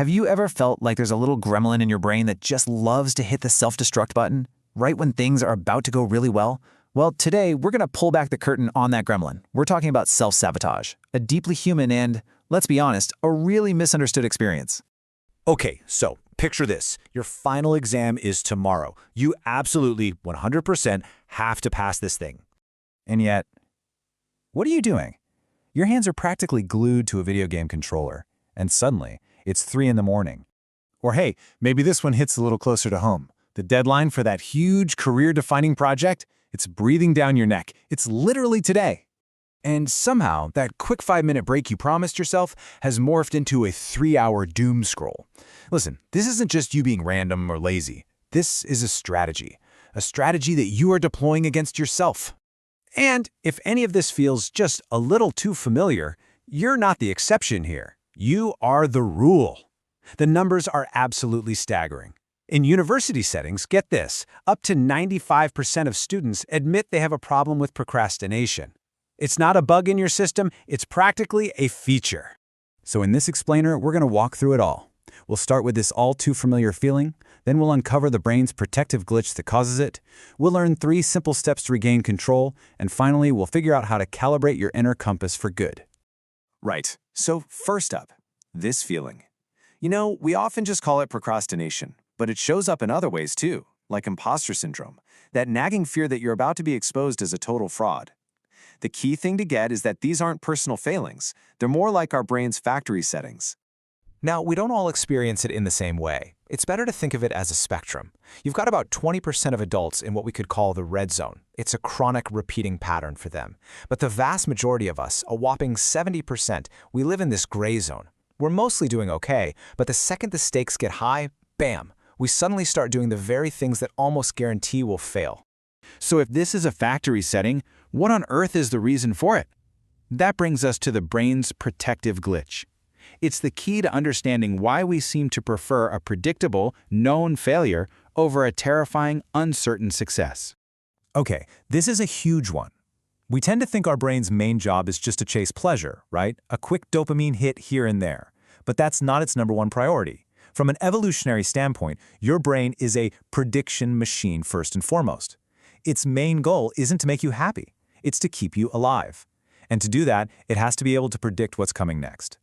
Have you ever felt like there's a little gremlin in your brain that just loves to hit the self-destruct button, right when things are about to go really well? Well, today we're going to pull back the curtain on that gremlin. We're talking about self-sabotage, a deeply human and, let's be honest, a really misunderstood experience. Okay, so picture this. Your final exam is tomorrow. You absolutely 100% have to pass this thing. And yet, what are you doing? Your hands are practically glued to a video game controller, and suddenly, it's 3 in the morning. Or hey, maybe this one hits a little closer to home. The deadline for that huge career-defining project, it's breathing down your neck. It's literally today. And somehow, that quick 5-minute break you promised yourself has morphed into a 3-hour doom scroll. Listen, this isn't just you being random or lazy. This is a strategy that you are deploying against yourself. And if any of this feels just a little too familiar, you're not the exception here. You are the rule. The numbers are absolutely staggering. In university settings, get this, up to 95% of students admit they have a problem with procrastination. It's not a bug in your system, it's practically a feature. So in this explainer, we're going to walk through it all. We'll start with this all-too-familiar feeling, then we'll uncover the brain's protective glitch that causes it, we'll learn 3 simple steps to regain control, and finally, we'll figure out how to calibrate your inner compass for good. Right. So first up, this feeling. You know, we often just call it procrastination, but it shows up in other ways too, like imposter syndrome, that nagging fear that you're about to be exposed as a total fraud. The key thing to get is that these aren't personal failings. They're more like our brain's factory settings. Now, we don't all experience it in the same way. It's better to think of it as a spectrum. You've got about 20% of adults in what we could call the red zone. It's a chronic repeating pattern for them. But the vast majority of us, a whopping 70%, we live in this gray zone. We're mostly doing okay, but the second the stakes get high, bam, we suddenly start doing the very things that almost guarantee will fail. So if this is a factory setting, what on earth is the reason for it? That brings us to the brain's protective glitch. It's the key to understanding why we seem to prefer a predictable, known failure over a terrifying, uncertain success. Okay, this is a huge one. We tend to think our brain's main job is just to chase pleasure, right? A quick dopamine hit here and there. But that's not its number one priority. From an evolutionary standpoint, your brain is a prediction machine first and foremost. Its main goal isn't to make you happy. It's to keep you alive. And to do that, it has to be able to predict what's coming next.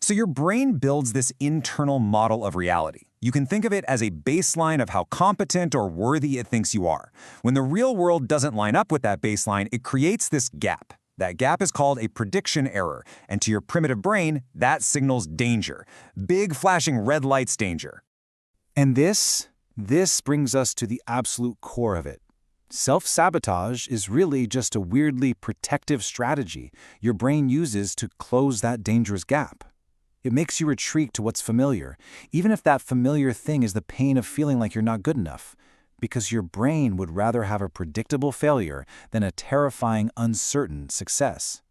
So your brain builds this internal model of reality. You can think of it as a baseline of how competent or worthy it thinks you are. When the real world doesn't line up with that baseline, it creates this gap. That gap is called a prediction error, and to your primitive brain, that signals danger. Big flashing red lights danger. And this brings us to the absolute core of it. Self-sabotage is really just a weirdly protective strategy your brain uses to close that dangerous gap. It makes you retreat to what's familiar, even if that familiar thing is the pain of feeling like you're not good enough, because your brain would rather have a predictable failure than a terrifying, uncertain success.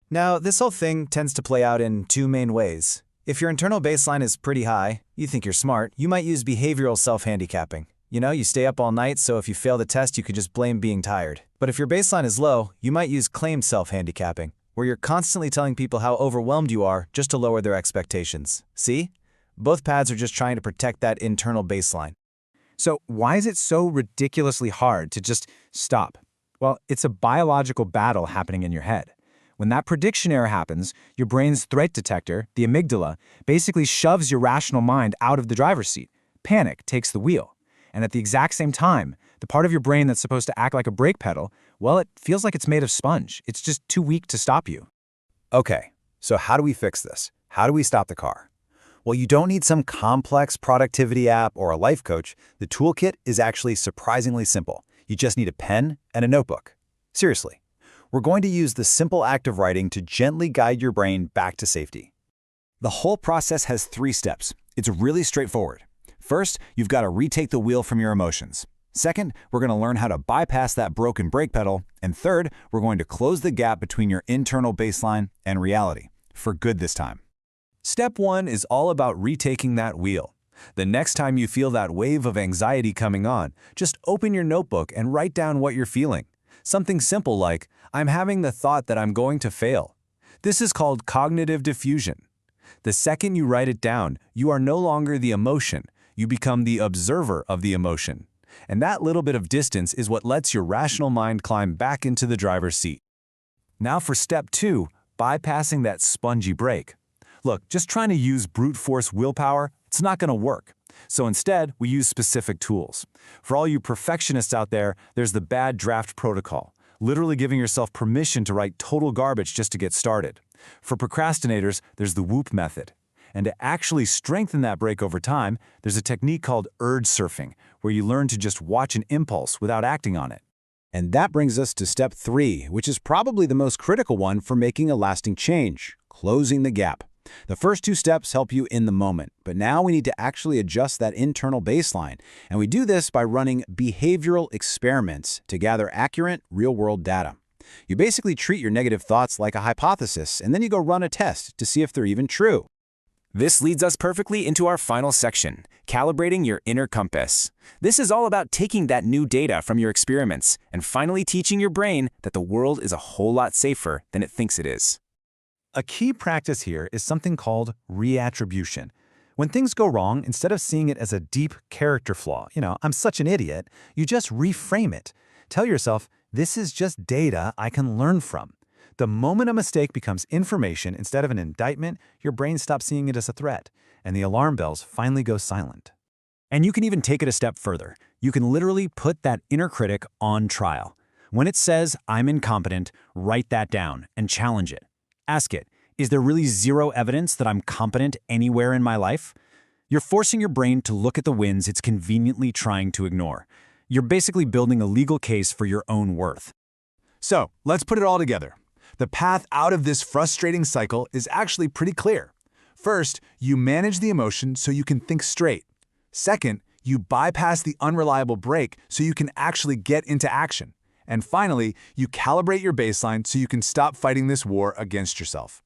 Now, this whole thing tends to play out in 2 main ways. If your internal baseline is pretty high, you think you're smart, you might use behavioral self-handicapping. You know, you stay up all night, so if you fail the test, you could just blame being tired. But if your baseline is low, you might use claimed self-handicapping, where you're constantly telling people how overwhelmed you are just to lower their expectations. See? Both paths are just trying to protect that internal baseline. So why is it so ridiculously hard to just stop? Well, it's a biological battle happening in your head. When that prediction error happens, your brain's threat detector, the amygdala, basically shoves your rational mind out of the driver's seat. Panic takes the wheel. And at the exact same time, the part of your brain that's supposed to act like a brake pedal, well, it feels like it's made of sponge. It's just too weak to stop you. Okay, so how do we fix this? How do we stop the car? Well, you don't need some complex productivity app or a life coach. The toolkit is actually surprisingly simple. You just need a pen and a notebook. Seriously, we're going to use the simple act of writing to gently guide your brain back to safety. The whole process has 3 steps. It's really straightforward. First, you've got to retake the wheel from your emotions. Second, we're going to learn how to bypass that broken brake pedal. And third, we're going to close the gap between your internal baseline and reality, for good this time. Step 1 is all about retaking that wheel. The next time you feel that wave of anxiety coming on, just open your notebook and write down what you're feeling. Something simple like, I'm having the thought that I'm going to fail. This is called cognitive diffusion. The second you write it down, you are no longer the emotion. You become the observer of the emotion. And that little bit of distance is what lets your rational mind climb back into the driver's seat. Now for step 2, bypassing that spongy brake. Look, just trying to use brute force willpower, it's not going to work. So instead, we use specific tools. For all you perfectionists out there, there's the bad draft protocol, literally giving yourself permission to write total garbage just to get started. For procrastinators, there's the whoop method. And to actually strengthen that brake over time, there's a technique called urge surfing, where you learn to just watch an impulse without acting on it. And that brings us to step 3, which is probably the most critical one for making a lasting change: closing the gap. The first 2 steps help you in the moment, but now we need to actually adjust that internal baseline. And we do this by running behavioral experiments to gather accurate, real-world data. You basically treat your negative thoughts like a hypothesis, and then you go run a test to see if they're even true. This leads us perfectly into our final section, calibrating your inner compass. This is all about taking that new data from your experiments and finally teaching your brain that the world is a whole lot safer than it thinks it is. A key practice here is something called reattribution. When things go wrong, instead of seeing it as a deep character flaw, I'm such an idiot, you just reframe it. Tell yourself, this is just data I can learn from. The moment a mistake becomes information instead of an indictment, your brain stops seeing it as a threat, and the alarm bells finally go silent. And you can even take it a step further. You can literally put that inner critic on trial. When it says, "I'm incompetent," write that down and challenge it. Ask it, is there really zero evidence that I'm competent anywhere in my life? You're forcing your brain to look at the wins it's conveniently trying to ignore. You're basically building a legal case for your own worth. So, let's put it all together. The path out of this frustrating cycle is actually pretty clear. First, you manage the emotion so you can think straight. Second, you bypass the unreliable brake so you can actually get into action. And finally, you calibrate your baseline so you can stop fighting this war against yourself.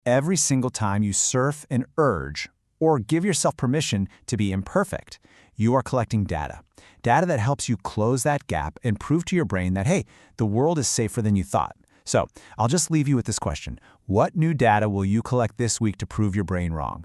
Every single time you surf an urge or give yourself permission to be imperfect, you are collecting data. Data that helps you close that gap and prove to your brain that, hey, the world is safer than you thought. So, I'll just leave you with this question. What new data will you collect this week to prove your brain wrong?